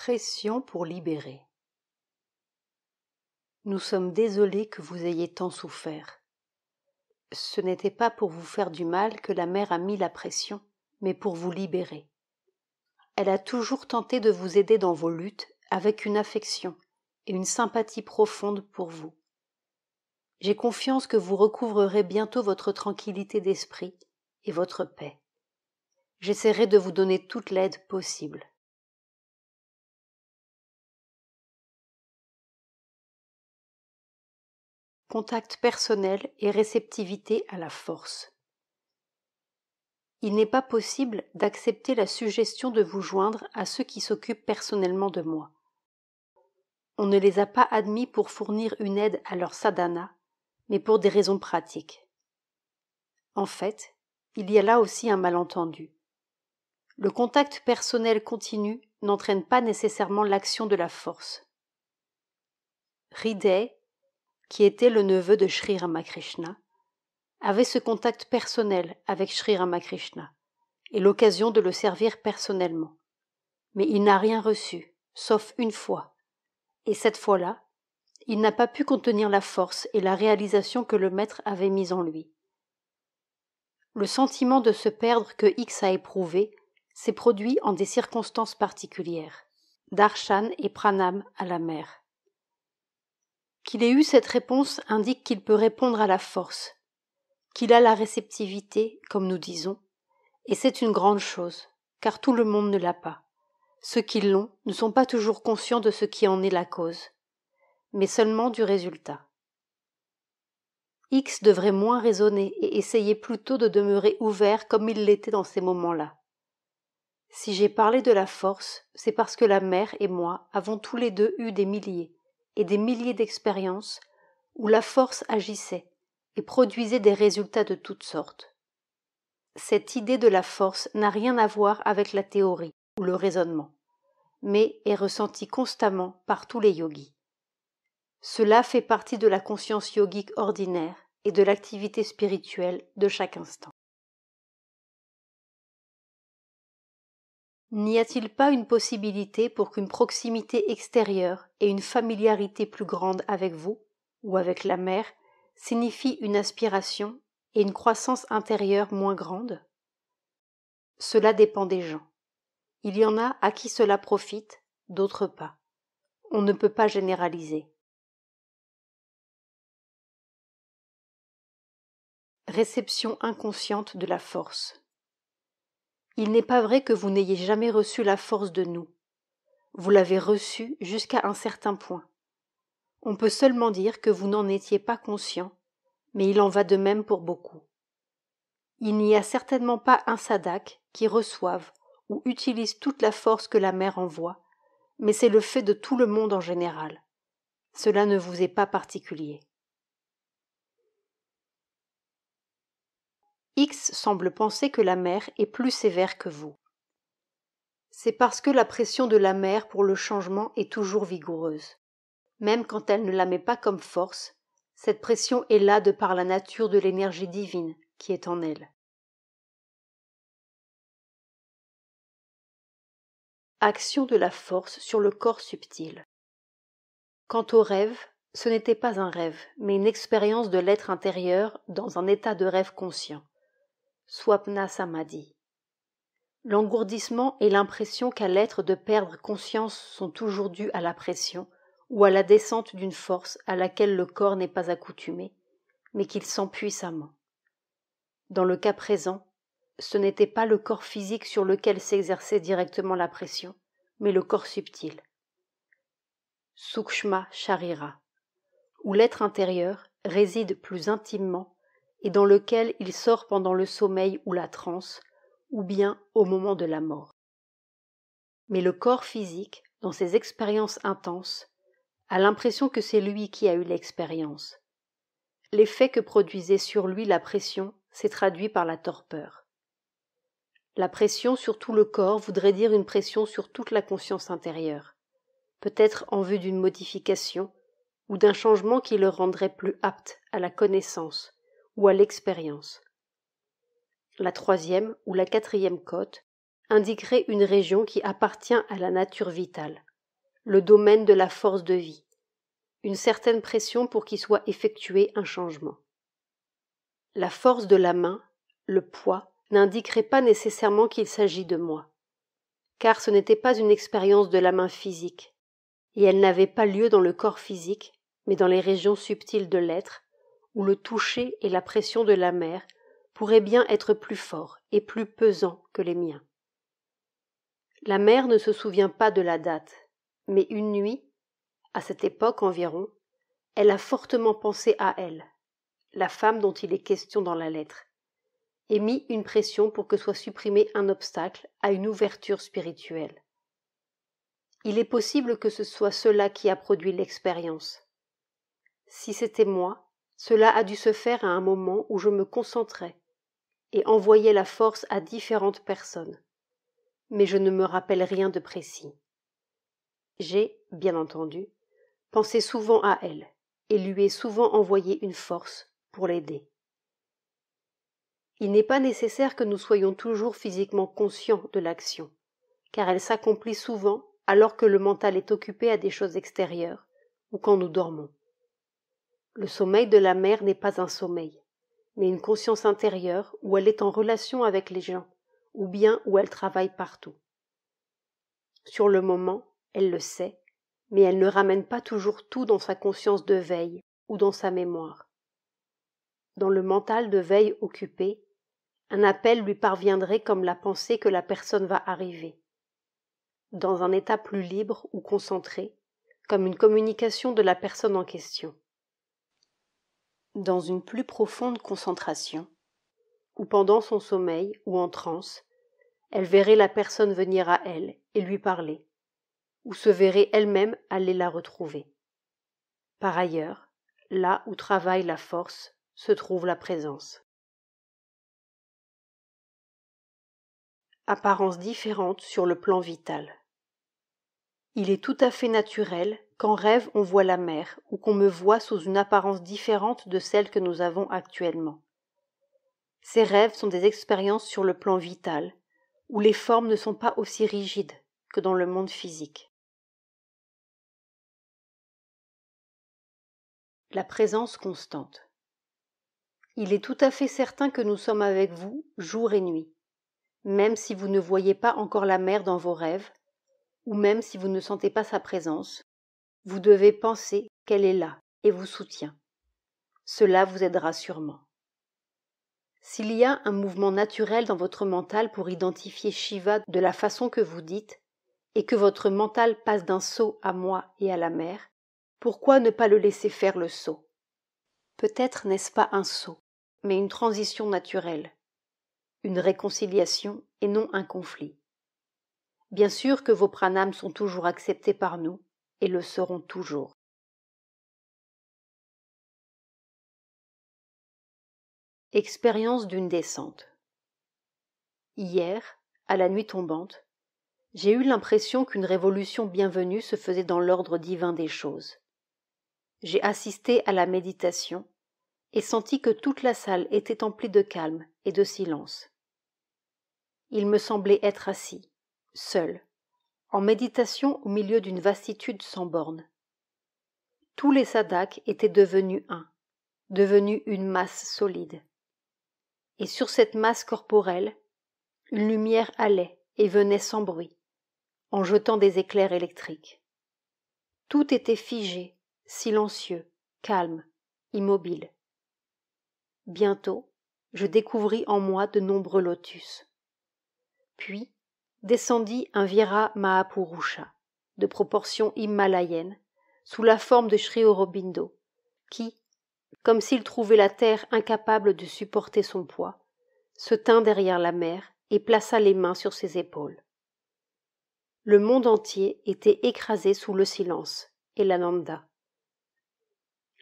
Pression pour libérer. Nous sommes désolés que vous ayez tant souffert. Ce n'était pas pour vous faire du mal que la mère a mis la pression, mais pour vous libérer. Elle a toujours tenté de vous aider dans vos luttes avec une affection et une sympathie profonde pour vous. J'ai confiance que vous recouvrerez bientôt votre tranquillité d'esprit et votre paix. J'essaierai de vous donner toute l'aide possible. Contact personnel et réceptivité à la force. Il n'est pas possible d'accepter la suggestion de vous joindre à ceux qui s'occupent personnellement de moi. On ne les a pas admis pour fournir une aide à leur sadhana, mais pour des raisons pratiques. En fait, il y a là aussi un malentendu. Le contact personnel continu n'entraîne pas nécessairement l'action de la force. Hriday, qui était le neveu de Sri Ramakrishna, avait ce contact personnel avec Sri Ramakrishna et l'occasion de le servir personnellement. Mais il n'a rien reçu, sauf une fois. Et cette fois-là, il n'a pas pu contenir la force et la réalisation que le maître avait mise en lui. Le sentiment de se perdre que X a éprouvé s'est produit en des circonstances particulières. Darshan et pranam à la mère. Qu'il ait eu cette réponse indique qu'il peut répondre à la force, qu'il a la réceptivité, comme nous disons, et c'est une grande chose, car tout le monde ne l'a pas. Ceux qui l'ont ne sont pas toujours conscients de ce qui en est la cause, mais seulement du résultat. X devrait moins raisonner et essayer plutôt de demeurer ouvert comme il l'était dans ces moments-là. Si j'ai parlé de la force, c'est parce que la mère et moi avons tous les deux eu des milliers et des milliers d'expériences où la force agissait et produisait des résultats de toutes sortes. Cette idée de la force n'a rien à voir avec la théorie ou le raisonnement, mais est ressentie constamment par tous les yogis. Cela fait partie de la conscience yogique ordinaire et de l'activité spirituelle de chaque instant. N'y a-t-il pas une possibilité pour qu'une proximité extérieure et une familiarité plus grande avec vous, ou avec la mère, signifient une aspiration et une croissance intérieure moins grande ? Cela dépend des gens. Il y en a à qui cela profite, d'autres pas. On ne peut pas généraliser. Réception inconsciente de la force. Il n'est pas vrai que vous n'ayez jamais reçu la force de nous. Vous l'avez reçue jusqu'à un certain point. On peut seulement dire que vous n'en étiez pas conscient, mais il en va de même pour beaucoup. Il n'y a certainement pas un sadhak qui reçoive ou utilise toute la force que la mère envoie, mais c'est le fait de tout le monde en général. Cela ne vous est pas particulier. X semble penser que la mère est plus sévère que vous. C'est parce que la pression de la mère pour le changement est toujours vigoureuse. Même quand elle ne la met pas comme force, cette pression est là de par la nature de l'énergie divine qui est en elle. Action de la force sur le corps subtil. Quant au rêve, ce n'était pas un rêve, mais une expérience de l'être intérieur dans un état de rêve conscient. Swapna Samadhi. L'engourdissement et l'impression qu'a l'être de perdre conscience sont toujours dus à la pression ou à la descente d'une force à laquelle le corps n'est pas accoutumé, mais qu'il sent puissamment. Dans le cas présent, ce n'était pas le corps physique sur lequel s'exerçait directement la pression, mais le corps subtil. Sukshma Sharira, où l'être intérieur réside plus intimement et dans lequel il sort pendant le sommeil ou la transe, ou bien au moment de la mort. Mais le corps physique, dans ses expériences intenses, a l'impression que c'est lui qui a eu l'expérience. L'effet que produisait sur lui la pression s'est traduit par la torpeur. La pression sur tout le corps voudrait dire une pression sur toute la conscience intérieure, peut-être en vue d'une modification ou d'un changement qui le rendrait plus apte à la connaissance ou à l'expérience. La troisième ou la quatrième côte indiquerait une région qui appartient à la nature vitale, le domaine de la force de vie, une certaine pression pour qu'y soit effectué un changement. La force de la main, le poids, n'indiquerait pas nécessairement qu'il s'agit de moi, car ce n'était pas une expérience de la main physique, et elle n'avait pas lieu dans le corps physique, mais dans les régions subtiles de l'être, où le toucher et la pression de la mer pourraient bien être plus forts et plus pesants que les miens. La mère ne se souvient pas de la date, mais une nuit, à cette époque environ, elle a fortement pensé à elle, la femme dont il est question dans la lettre, et mis une pression pour que soit supprimé un obstacle à une ouverture spirituelle. Il est possible que ce soit cela qui a produit l'expérience. Si c'était moi, cela a dû se faire à un moment où je me concentrais et envoyais la force à différentes personnes, mais je ne me rappelle rien de précis. J'ai, bien entendu, pensé souvent à elle et lui ai souvent envoyé une force pour l'aider. Il n'est pas nécessaire que nous soyons toujours physiquement conscients de l'action, car elle s'accomplit souvent alors que le mental est occupé à des choses extérieures ou quand nous dormons. Le sommeil de la mère n'est pas un sommeil, mais une conscience intérieure où elle est en relation avec les gens, ou bien où elle travaille partout. Sur le moment, elle le sait, mais elle ne ramène pas toujours tout dans sa conscience de veille ou dans sa mémoire. Dans le mental de veille occupé, un appel lui parviendrait comme la pensée que la personne va arriver. Dans un état plus libre ou concentré, comme une communication de la personne en question. Dans une plus profonde concentration, ou pendant son sommeil ou en transe, elle verrait la personne venir à elle et lui parler, ou se verrait elle-même aller la retrouver. Par ailleurs, là où travaille la force, se trouve la présence. Apparence différente sur le plan vital. Il est tout à fait naturel qu'en rêve on voit la mer ou qu'on me voit sous une apparence différente de celle que nous avons actuellement. Ces rêves sont des expériences sur le plan vital, où les formes ne sont pas aussi rigides que dans le monde physique. La présence constante. Il est tout à fait certain que nous sommes avec vous jour et nuit, même si vous ne voyez pas encore la mer dans vos rêves, ou même si vous ne sentez pas sa présence, vous devez penser qu'elle est là et vous soutient. Cela vous aidera sûrement. S'il y a un mouvement naturel dans votre mental pour identifier Shiva de la façon que vous dites, et que votre mental passe d'un saut à moi et à la mer, pourquoi ne pas le laisser faire le saut? Peut-être n'est-ce pas un saut, mais une transition naturelle, une réconciliation et non un conflit. Bien sûr que vos pranams sont toujours acceptés par nous et le seront toujours. Expérience d'une descente. Hier, à la nuit tombante, j'ai eu l'impression qu'une révolution bienvenue se faisait dans l'ordre divin des choses. J'ai assisté à la méditation et senti que toute la salle était emplie de calme et de silence. Il me semblait être assis, seul, en méditation au milieu d'une vastitude sans bornes. Tous les sadhaks étaient devenus un, devenus une masse solide. Et sur cette masse corporelle, une lumière allait et venait sans bruit, en jetant des éclairs électriques. Tout était figé, silencieux, calme, immobile. Bientôt, je découvris en moi de nombreux lotus. Puis, descendit un Vira Mahapurusha, de proportions himalayennes, sous la forme de Sri Aurobindo, qui, comme s'il trouvait la terre incapable de supporter son poids, se tint derrière la mer et plaça les mains sur ses épaules. Le monde entier était écrasé sous le silence et l'ananda.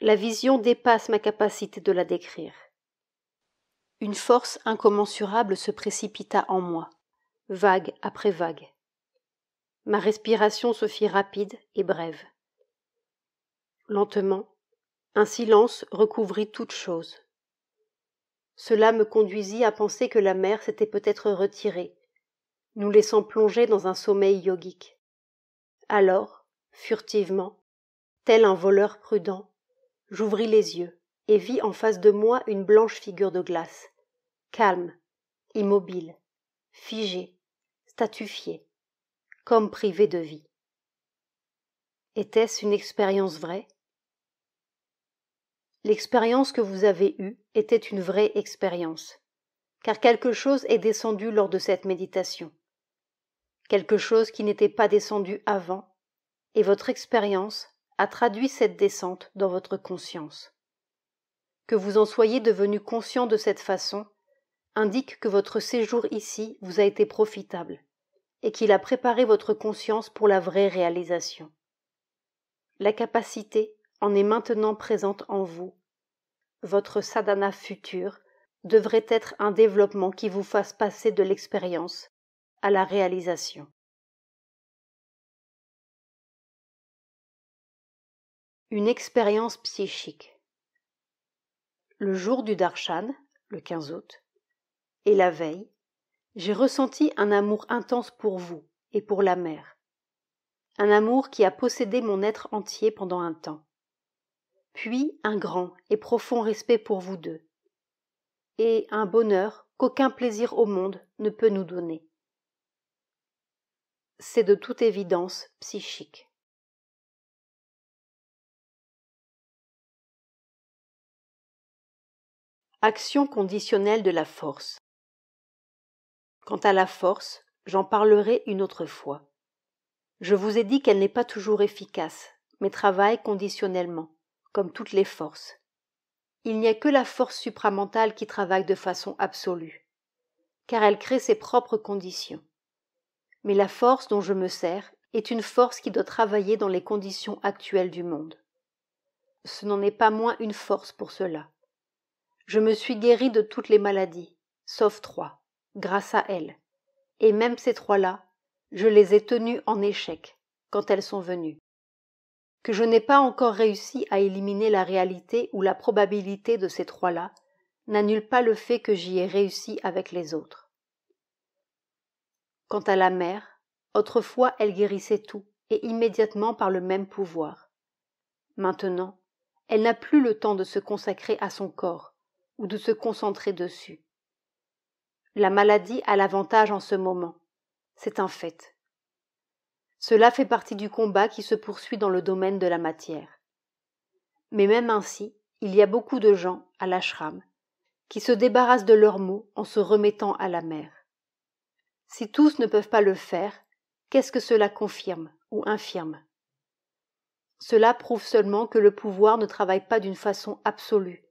La vision dépasse ma capacité de la décrire. Une force incommensurable se précipita en moi, vague après vague. Ma respiration se fit rapide et brève. Lentement, un silence recouvrit toute chose. Cela me conduisit à penser que la mer s'était peut-être retirée, nous laissant plonger dans un sommeil yogique. Alors, furtivement, tel un voleur prudent, j'ouvris les yeux et vis en face de moi une blanche figure de glace, calme, immobile, figée, statufiée, comme privée de vie. Était-ce une expérience vraie ? L'expérience que vous avez eue était une vraie expérience, car quelque chose est descendu lors de cette méditation, quelque chose qui n'était pas descendu avant, et votre expérience a traduit cette descente dans votre conscience. Que vous en soyez devenu conscient de cette façon indique que votre séjour ici vous a été profitable, et qu'il a préparé votre conscience pour la vraie réalisation. La capacité en est maintenant présente en vous. Votre sadhana futur devrait être un développement qui vous fasse passer de l'expérience à la réalisation. Une expérience psychique. Le jour du darshan, le 15 août, et la veille, j'ai ressenti un amour intense pour vous et pour la mer. Un amour qui a possédé mon être entier pendant un temps. Puis un grand et profond respect pour vous deux. Et un bonheur qu'aucun plaisir au monde ne peut nous donner. C'est de toute évidence psychique. Action conditionnelle de la force. Quant à la force, j'en parlerai une autre fois. Je vous ai dit qu'elle n'est pas toujours efficace, mais travaille conditionnellement, comme toutes les forces. Il n'y a que la force supramentale qui travaille de façon absolue, car elle crée ses propres conditions. Mais la force dont je me sers est une force qui doit travailler dans les conditions actuelles du monde. Ce n'en est pas moins une force pour cela. Je me suis guéri de toutes les maladies, sauf 3, grâce à elle. Et même ces 3-là, je les ai tenues en échec quand elles sont venues. Que je n'ai pas encore réussi à éliminer la réalité ou la probabilité de ces 3-là n'annule pas le fait que j'y ai réussi avec les autres. Quant à la mère, autrefois elle guérissait tout, et immédiatement par le même pouvoir. Maintenant, elle n'a plus le temps de se consacrer à son corps, ou de se concentrer dessus. La maladie a l'avantage en ce moment, c'est un fait. Cela fait partie du combat qui se poursuit dans le domaine de la matière. Mais même ainsi, il y a beaucoup de gens, à l'ashram, qui se débarrassent de leurs maux en se remettant à la mer. Si tous ne peuvent pas le faire, qu'est-ce que cela confirme ou infirme ? Cela prouve seulement que le pouvoir ne travaille pas d'une façon absolue,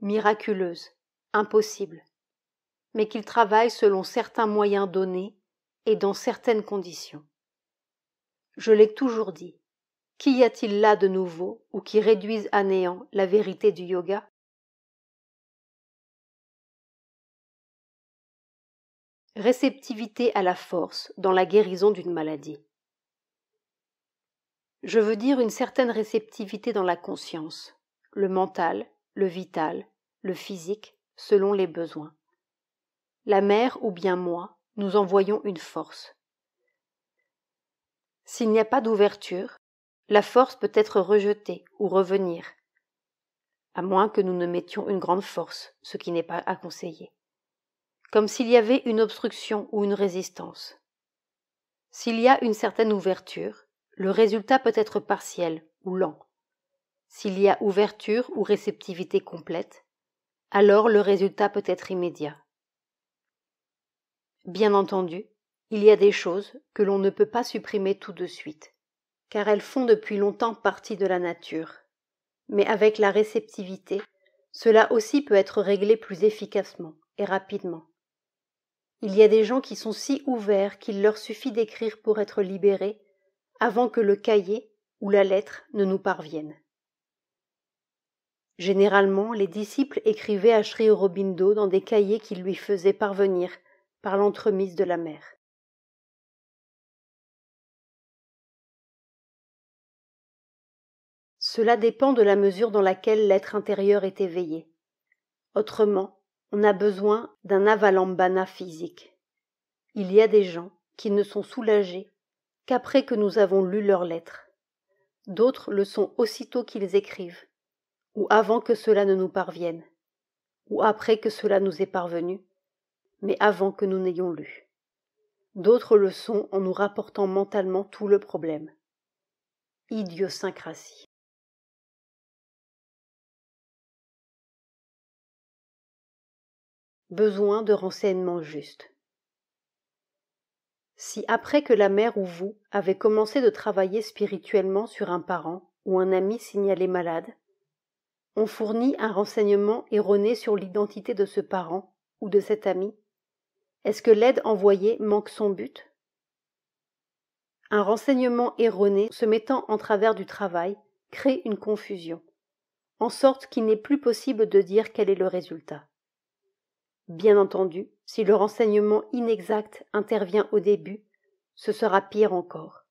miraculeuse, impossible, mais qu'il travaille selon certains moyens donnés et dans certaines conditions. Je l'ai toujours dit, qu'y a-t-il là de nouveau ou qui réduise à néant la vérité du yoga ? Réceptivité à la force dans la guérison d'une maladie. Je veux dire une certaine réceptivité dans la conscience, le mental, le vital, le physique, selon les besoins. La mère ou bien moi, nous envoyons une force. S'il n'y a pas d'ouverture, la force peut être rejetée ou revenir, à moins que nous ne mettions une grande force, ce qui n'est pas à conseiller. Comme s'il y avait une obstruction ou une résistance. S'il y a une certaine ouverture, le résultat peut être partiel ou lent. S'il y a ouverture ou réceptivité complète, alors le résultat peut être immédiat. Bien entendu, il y a des choses que l'on ne peut pas supprimer tout de suite, car elles font depuis longtemps partie de la nature. Mais avec la réceptivité, cela aussi peut être réglé plus efficacement et rapidement. Il y a des gens qui sont si ouverts qu'il leur suffit d'écrire pour être libérés avant que le cahier ou la lettre ne nous parvienne. Généralement, les disciples écrivaient à Sri Aurobindo dans des cahiers qu'ils lui faisaient parvenir par l'entremise de la mère. Cela dépend de la mesure dans laquelle l'être intérieur est éveillé. Autrement, on a besoin d'un avalambana physique. Il y a des gens qui ne sont soulagés qu'après que nous avons lu leurs lettres. D'autres le sont aussitôt qu'ils écrivent, ou avant que cela ne nous parvienne, ou après que cela nous est parvenu, mais avant que nous n'ayons lu. D'autres le sont en nous rapportant mentalement tout le problème. Idiosyncrasie. Besoin de renseignements justes. Si après que la mère ou vous avez commencé de travailler spirituellement sur un parent ou un ami signalé malade, on fournit un renseignement erroné sur l'identité de ce parent ou de cet ami, est-ce que l'aide envoyée manque son but? Un renseignement erroné se mettant en travers du travail crée une confusion, en sorte qu'il n'est plus possible de dire quel est le résultat. Bien entendu, si le renseignement inexact intervient au début, ce sera pire encore.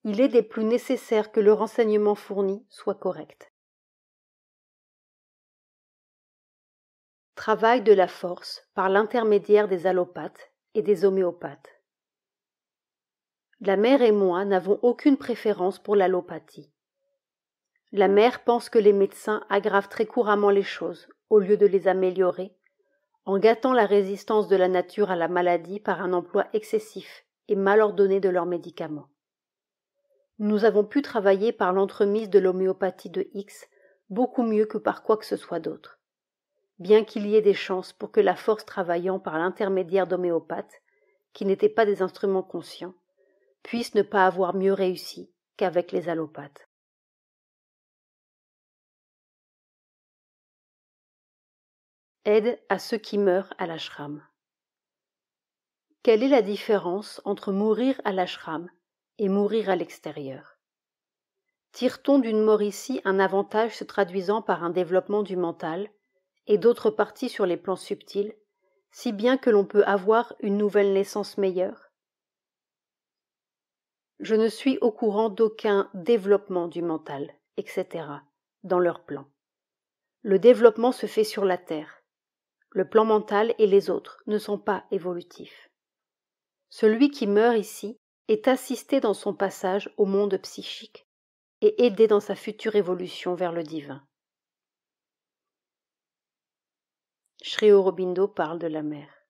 Il est des plus nécessaires que le renseignement fourni soit correct. Travail de la force par l'intermédiaire des allopathes et des homéopathes. La mère et moi n'avons aucune préférence pour l'allopathie. La mère pense que les médecins aggravent très couramment les choses au lieu de les améliorer, en gâtant la résistance de la nature à la maladie par un emploi excessif et mal ordonné de leurs médicaments. Nous avons pu travailler par l'entremise de l'homéopathie de X beaucoup mieux que par quoi que ce soit d'autre, bien qu'il y ait des chances pour que la force travaillant par l'intermédiaire d'homéopathes, qui n'étaient pas des instruments conscients, puisse ne pas avoir mieux réussi qu'avec les allopathes. Aide à ceux qui meurent à l'ashram. Quelle est la différence entre mourir à l'ashram et mourir à l'extérieur? Tire-t-on d'une mort ici un avantage se traduisant par un développement du mental et d'autres parties sur les plans subtils, si bien que l'on peut avoir une nouvelle naissance meilleure? Je ne suis au courant d'aucun développement du mental, etc., dans leur plan. Le développement se fait sur la Terre. Le plan mental et les autres ne sont pas évolutifs. Celui qui meurt ici est assisté dans son passage au monde psychique et aidé dans sa future évolution vers le divin. Sri Aurobindo parle de la mère.